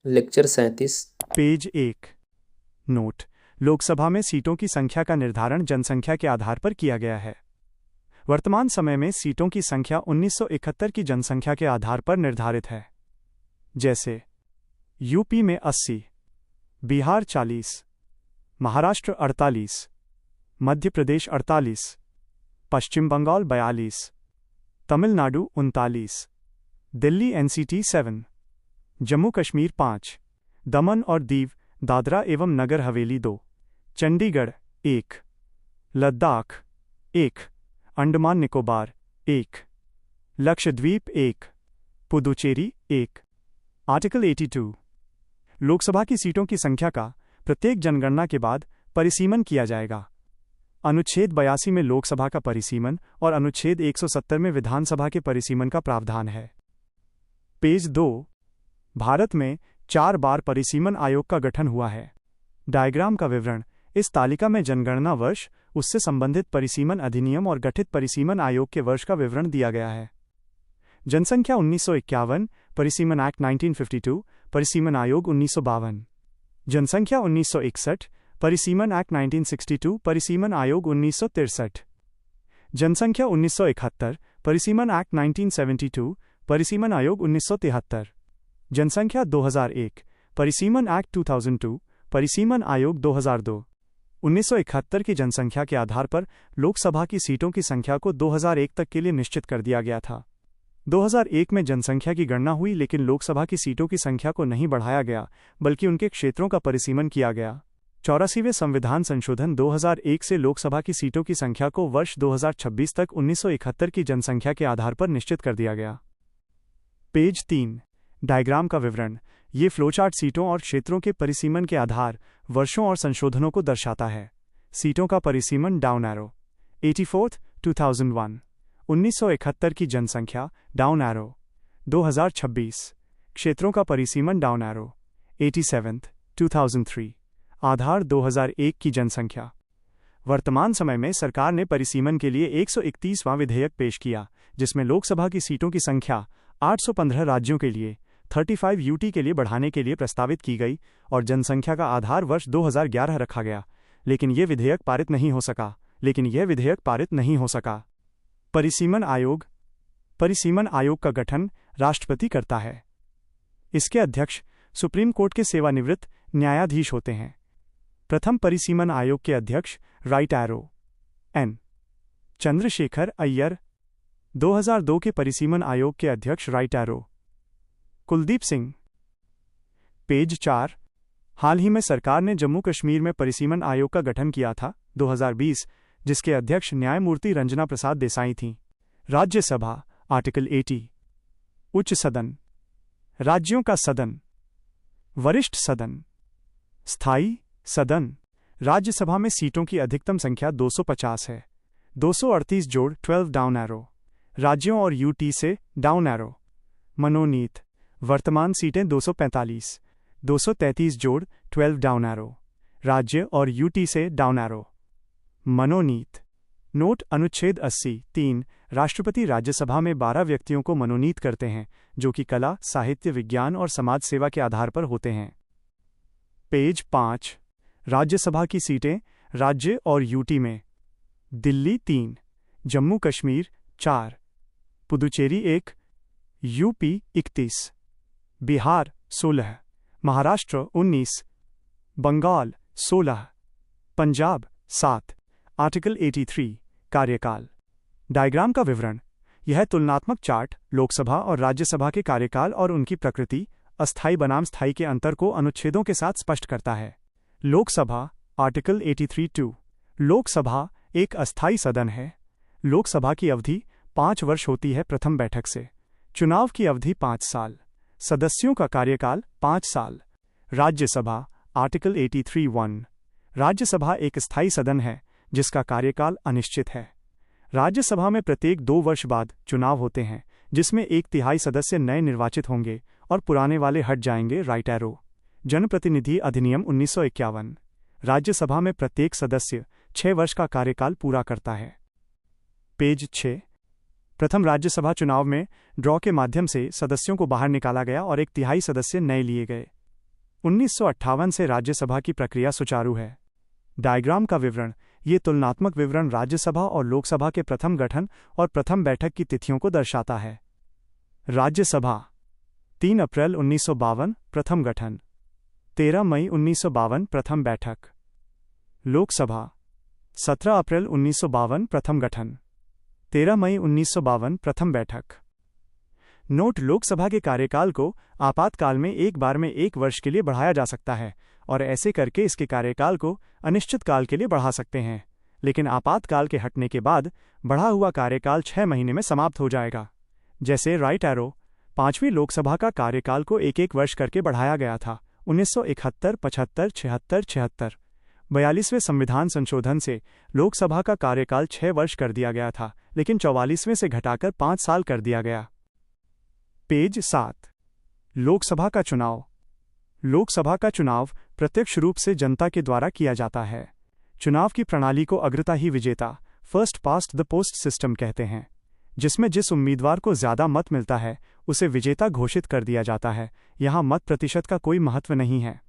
Lecture 37। Page 1। Note: Lok Sabha में सीटों की संख्या का निर्धारण जनसंख्या के आधार पर किया गया है। वर्तमान समय में सीटों की संख्या 1971 की जनसंख्या के आधार पर निर्धारित है। जैसे यूपी में 80, बिहार 40, महाराष्ट्र 48, मध्य प्रदेश 48, पश्चिम बंगाल 42, तमिलनाडु 39, दिल्ली एनसीटी 7, जम्मू कश्मीर 5, दमन और दीव दादरा एवं नगर हवेली 2, चंडीगढ़ 1, लद्दाख 1, अंडमान निकोबार 1, लक्षद्वीप 1, पुदुचेरी 1। आर्टिकल 82। लोकसभा की सीटों की संख्या का प्रत्येक जनगणना के बाद परिसीमन किया जाएगा। अनुच्छेद 82 में लोकसभा का परिसीमन और अनुच्छेद 170 में विधानसभा के परिसीमन का प्रावधान है। पेज 2। भारत में 4 बार परिसीमन आयोग का गठन हुआ है। डायग्राम का विवरण: इस तालिका में जनगणना वर्ष, उससे संबंधित परिसीमन अधिनियम और गठित परिसीमन आयोग के वर्ष का विवरण दिया गया है। जनसंख्या 1951, परिसीमन एक्ट 1952, परिसीमन आयोग 1952। जनसंख्या 1961, परिसीमन एक्ट 1962, परिसीमन आयोग 1963। जनसंख्या 1971, परिसीमन एक्ट 1972, परिसीमन आयोग 1973। जनसंख्या 2001, परिसीमन एक्ट 2002, परिसीमन आयोग 2002। 1971 की जनसंख्या के आधार पर लोकसभा की सीटों की संख्या को 2001 तक के लिए निश्चित कर दिया गया था। 2001 में जनसंख्या की गणना हुई, लेकिन लोकसभा की सीटों की संख्या को नहीं बढ़ाया गया, बल्कि उनके क्षेत्रों का परिसीमन किया गया। 84वें संविधान संशोधन 2001 से लोकसभा की सीटों की संख्या को वर्ष 2026 तक 1971 की जनसंख्या के आधार पर निश्चित कर दिया गया। पेज 3। डायग्राम का विवरण: ये फ्लोचार्ट सीटों और क्षेत्रों के परिसीमन के आधार, वर्षों और संशोधनों को दर्शाता है। सीटों का परिसीमन डाउन एरो: 84th 2001, 1971 की जनसंख्या डाउन एरो 2026। क्षेत्रों का परिसीमन डाउन एरो: 87th 2003, आधार 2001 की जनसंख्या। वर्तमान समय में सरकार ने परिसीमन के लिए 131वां विधेयक पेश किया, जिसमें लोकसभा की सीटों की संख्या 815 राज्यों के लिए 35 यूटी के लिए बढ़ाने के लिए प्रस्तावित की गई और जनसंख्या का आधार वर्ष 2011 रखा गया, लेकिन यह विधेयक पारित नहीं हो सका। परिसीमन आयोग: परिसीमन आयोग का गठन राष्ट्रपति करता है। इसके अध्यक्ष सुप्रीम कोर्ट के सेवानिवृत्त न्यायाधीश होते हैं। प्रथम परिसीमन आयोग के अध्यक्ष right arrow N Chandrashekhar Iyer. 2002 के परिसीमन आयोग के अध्यक्ष right arrow Kuldip Singh. Page 4। हाल ही में सरकार ने जम्मू कश्मीर में परिसीमन आयोग का गठन किया था, 2020, जिसके अध्यक्ष न्यायमूर्ति रंजना प्रसाद देसाई थीं। राज्यसभा: आर्टिकल 80। उच्च सदन: राज्यों का सदन। वरिष्ठ सदन: स्थायी सदन। राज्यसभा में सीटों की अधिकतम संख्या 250 है। 238 जोड़ 12 डाउन एरो। राज्यों और यूटी से डाउन एरो। मनोनीत: वर्तमान सीटें 245। 233 जोड़ 12 डाउन एरो। राज्य और यूटी से डाउन एरो। मनोनीत। नोट: अनुच्छेद 80(3) राष्ट्रपति राज्यसभा में 12 व्यक्तियों को मनोनीत करते हैं, जो कि कला, साहित्य, विज्ञान और समाज सेवा के आधार पर होते हैं। पेज 5। राज्यसभा की सीटें राज्य और यूटी में: दिल्ली 3, जम्मू कश्मीर 4, पुदुचेरी 1, यूपी 31, बिहार 16, महाराष्ट्र 19, बंगाल 16, पंजाब 7। आर्टिकल 83। कार्यकाल। डायग्राम का विवरण: यह तुलनात्मक चार्ट लोकसभा और राज्यसभा के कार्यकाल और उनकी प्रकृति, अस्थायी बनाम स्थायी के अंतर को अनुच्छेदों के साथ स्पष्ट करता है। लोकसभा: आर्टिकल 83(2). लोकसभा एक अस्थायी सदन है। लोकसभा की अवधि 5 वर्ष होती है प्रथम बैठक से। चुनाव की अवधि 5 साल। सदस्यों का कार्यकाल 5 साल। राज्यसभा: आर्टिकल 83(1). राज्यसभा एक स्थायी सदन है जिसका कार्यकाल अनिश्चित है। राज्यसभा में प्रत्येक 2 वर्ष बाद चुनाव होते हैं, जिसमें 1/3 सदस्य नए निर्वाचित होंगे और पुराने वाले हट जाएंगे। Right arrow. जनप्रतिनिधि अधिनियम 1951। राज्यसभा में प्रत्येक सदस्य 6 वर्ष का कार्यकाल पूरा करता है। पेज 6। प्रथम राज्यसभा चुनाव में ड्रॉ के माध्यम से सदस्यों को बाहर निकाला गया और 1/3 सदस्य नए लिए गए। 1958 से राज्यसभा की प्रक्रिया सुचारू है। डायग्राम का विवरण। ये तुलनात्मक विवरण राज्यसभा और लोकसभा के प्रथम गठन और प्रथम बैठक की तिथियों को दर्शाता है। राज्यसभा 3 अप्रैल 1952 प्रथम गठन, 13 मई 1952 प्रथम बैठक। लोकसभा 17 अप्रैल 1952 प्रथम गठन, 13 मई 1952 प्रथम बैठक। नोट: लोकसभा के कार्यकाल को आपातकाल में एक बार में 1 वर्ष के लिए बढ़ाया जा सकता है और ऐसे करके इसके कार्यकाल को अनिश्चित काल के लिए बढ़ा सकते हैं, लेकिन आपातकाल के हटने के बाद बढ़ा हुआ कार्यकाल 6 महीने में समाप्त हो जाएगा। जैसे राइट एरो, 5वीं लोकसभा का कार्यकाल को 1-1 वर्ष करके बढ़ाया गया था। 1971, 75, 76, 76। 42वें संविधान संशोधन से लोकसभा का कार्यकाल 6 वर्ष कर दिया गया था, लेकिन 44वें से घटाकर 5 साल कर दिया गया। पेज 7। लोकसभा का चुनाव। लोकसभा का चुनाव प्रत्यक्ष रूप से जनता के द्वारा किया जाता है। चुनाव की प्रणाली को अग्रता ही विजेता, first past the post system कहते हैं, जिसमें जिस उम्मीदवार को ज्यादा मत मिलता है उसे विजेता घोषित कर दिया जाता है। यहाँ मत प्रतिशत का कोई महत्व नहीं है।